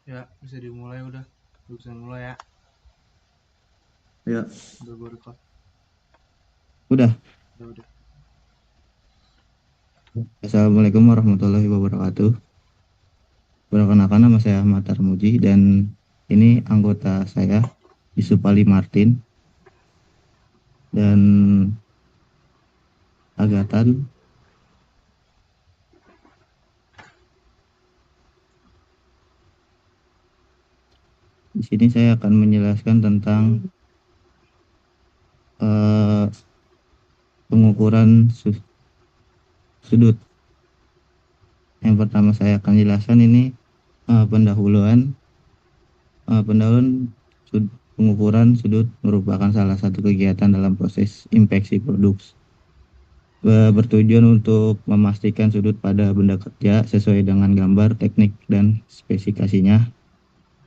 Ya, bisa dimulai udah. Bisa mulai ya. Ya, Udah gue record. udah. Udah. Assalamualaikum warahmatullahi wabarakatuh. Perkenalkan nama saya Ahmad Tarmuji dan ini anggota saya Yusuf Ali Martin dan Agatan. Di sini saya akan menjelaskan tentang eh, pengukuran sudut. Yang pertama saya akan jelaskan ini pendahuluan. Pengukuran sudut merupakan salah satu kegiatan dalam proses inspeksi produk. Bertujuan untuk memastikan sudut pada benda kerja sesuai dengan gambar, teknik, dan spesifikasinya,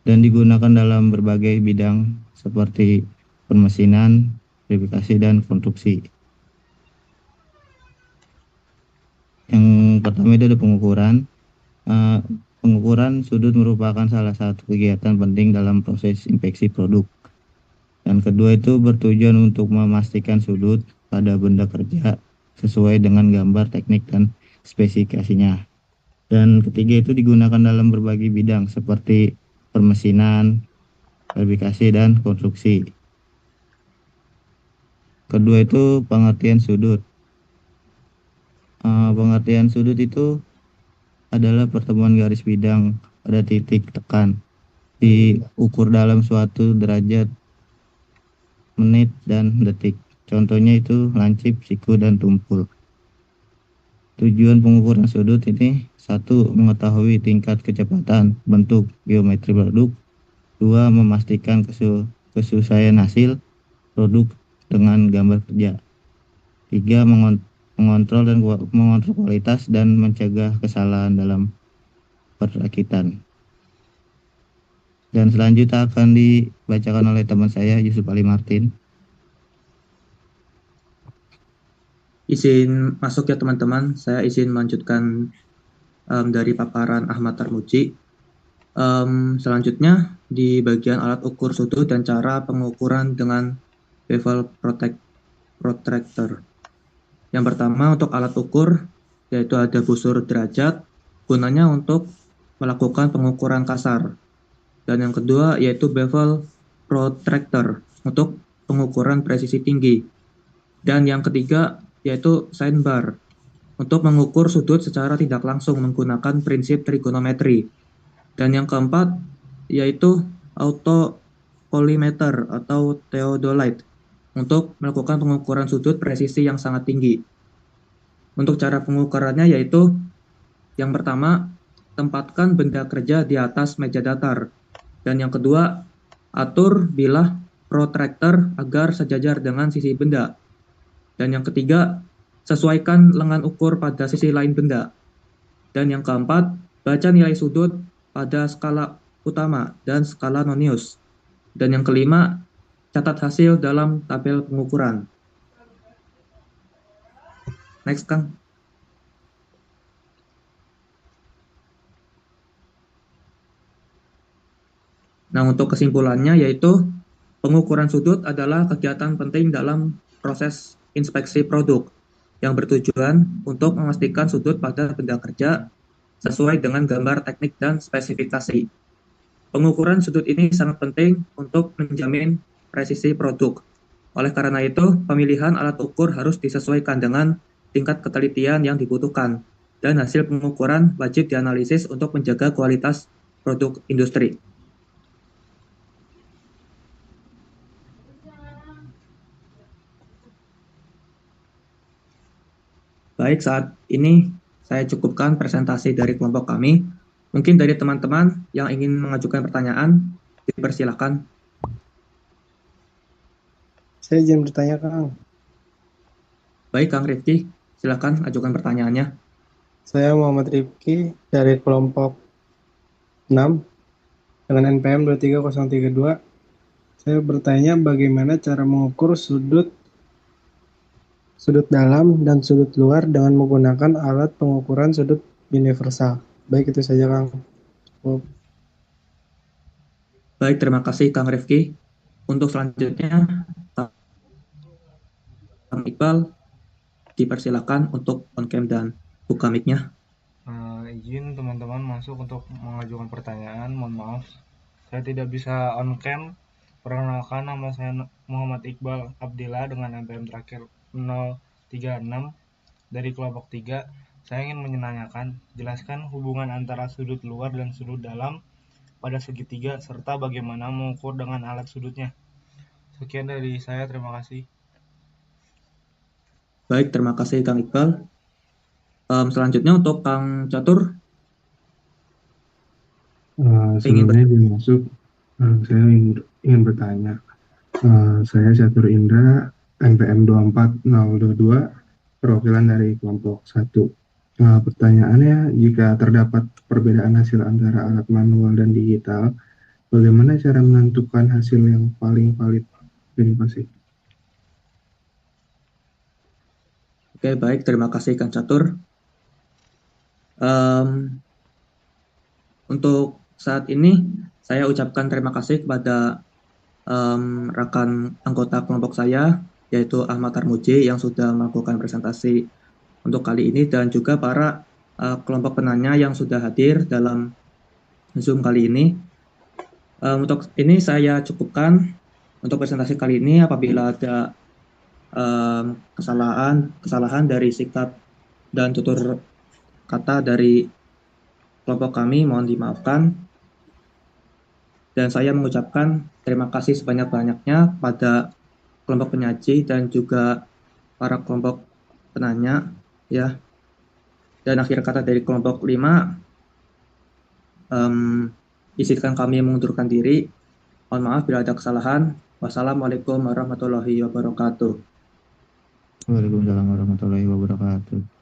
dan digunakan dalam berbagai bidang seperti permesinan, verifikasi, dan konstruksi. Yang pertama itu ada pengukuran. Eh, Pengukuran sudut merupakan salah satu kegiatan penting dalam proses inspeksi produk. Dan kedua itu bertujuan untuk memastikan sudut pada benda kerja sesuai dengan gambar, teknik, dan spesifikasinya. Dan ketiga itu digunakan dalam berbagai bidang seperti permesinan, verifikasi, dan konstruksi. Kedua itu pengertian sudut. Pengertian sudut itu adalah pertemuan garis bidang pada titik tekan diukur dalam suatu derajat, menit, dan detik. Contohnya itu lancip, siku, dan tumpul. Tujuan pengukuran sudut ini: satu, mengetahui tingkat kecepatan bentuk geometri produk. Dua, memastikan kesesuaian hasil produk dengan gambar kerja. Tiga, mengontrol kualitas dan mencegah kesalahan dalam perakitan. Dan selanjutnya akan dibacakan oleh teman saya Yusuf Ali Martin. Izin masuk ya teman-teman, saya izin melanjutkan dari paparan Ahmad Tarmuji. Selanjutnya di bagian alat ukur sudut dan cara pengukuran dengan bevel protractor. Yang pertama untuk alat ukur yaitu ada busur derajat, gunanya untuk melakukan pengukuran kasar. Dan yang kedua yaitu bevel protractor untuk pengukuran presisi tinggi. Dan yang ketiga yaitu sine bar untuk mengukur sudut secara tidak langsung menggunakan prinsip trigonometri. Dan yang keempat yaitu autocollimator atau theodolite untuk melakukan pengukuran sudut presisi yang sangat tinggi. Untuk cara pengukurannya yaitu yang pertama, tempatkan benda kerja di atas meja datar. Dan yang kedua, atur bilah protractor agar sejajar dengan sisi benda. Dan yang ketiga, sesuaikan lengan ukur pada sisi lain benda. Dan yang keempat, baca nilai sudut pada skala utama dan skala nonius. Dan yang kelima, catat hasil dalam tabel pengukuran. Next, Kang. Nah, untuk kesimpulannya yaitu pengukuran sudut adalah kegiatan penting dalam proses inspeksi produk yang bertujuan untuk memastikan sudut pada benda kerja sesuai dengan gambar teknik dan spesifikasi. Pengukuran sudut ini sangat penting untuk menjamin presisi produk. Oleh karena itu, pemilihan alat ukur harus disesuaikan dengan tingkat ketelitian yang dibutuhkan, dan hasil pengukuran wajib dianalisis untuk menjaga kualitas produk industri. Baik, saat ini saya cukupkan presentasi dari kelompok kami. Mungkin dari teman-teman yang ingin mengajukan pertanyaan, dipersilakan. Saya izin bertanya, Kang. Baik, Kang Rifki, silakan ajukan pertanyaannya. Saya Muhammad Rifki dari kelompok 6 dengan NPM 23032. Saya bertanya bagaimana cara mengukur sudut dalam dan sudut luar dengan menggunakan alat pengukuran sudut universal. Baik, itu saja, Kang. Baik, terima kasih Kang Rifki. Untuk selanjutnya, Kang Iqbal, dipersilakan untuk on-cam dan buka mic-nya. Izin teman-teman masuk untuk mengajukan pertanyaan. Mohon maaf, saya tidak bisa on cam. Perkenalkan, nama saya Muhammad Iqbal Abdillah dengan NPM terakhir 036 dari kelompok 3. Saya ingin menanyakan, jelaskan hubungan antara sudut luar dan sudut dalam pada segitiga serta bagaimana mengukur dengan alat sudutnya. Sekian dari saya, terima kasih. Baik, terima kasih Kang Iqbal. Selanjutnya untuk Kang Catur, Sebelumnya masuk, saya ingin bertanya. Saya Catur Indra, NPM 24022, perwakilan dari kelompok 1. Pertanyaannya, jika terdapat perbedaan hasil antara alat manual dan digital, bagaimana cara menentukan hasil yang paling valid? Terima kasih. Oke, baik, terima kasih Kang Catur. Untuk saat ini, saya ucapkan terima kasih kepada rekan anggota kelompok saya, yaitu Ahmad Tarmuji yang sudah melakukan presentasi untuk kali ini, dan juga para kelompok penanya yang sudah hadir dalam Zoom kali ini. Untuk ini saya cukupkan untuk presentasi kali ini. Apabila ada kesalahan dari sikap dan tutur kata dari kelompok kami, mohon dimaafkan. Dan saya mengucapkan terima kasih sebanyak-banyaknya pada kelompok penyaji dan juga para kelompok penanya, ya. Dan akhir kata dari kelompok 5, izinkan kami mengundurkan diri. Mohon maaf bila ada kesalahan. Wassalamualaikum warahmatullahi wabarakatuh. Waalaikumsalam warahmatullahi wabarakatuh.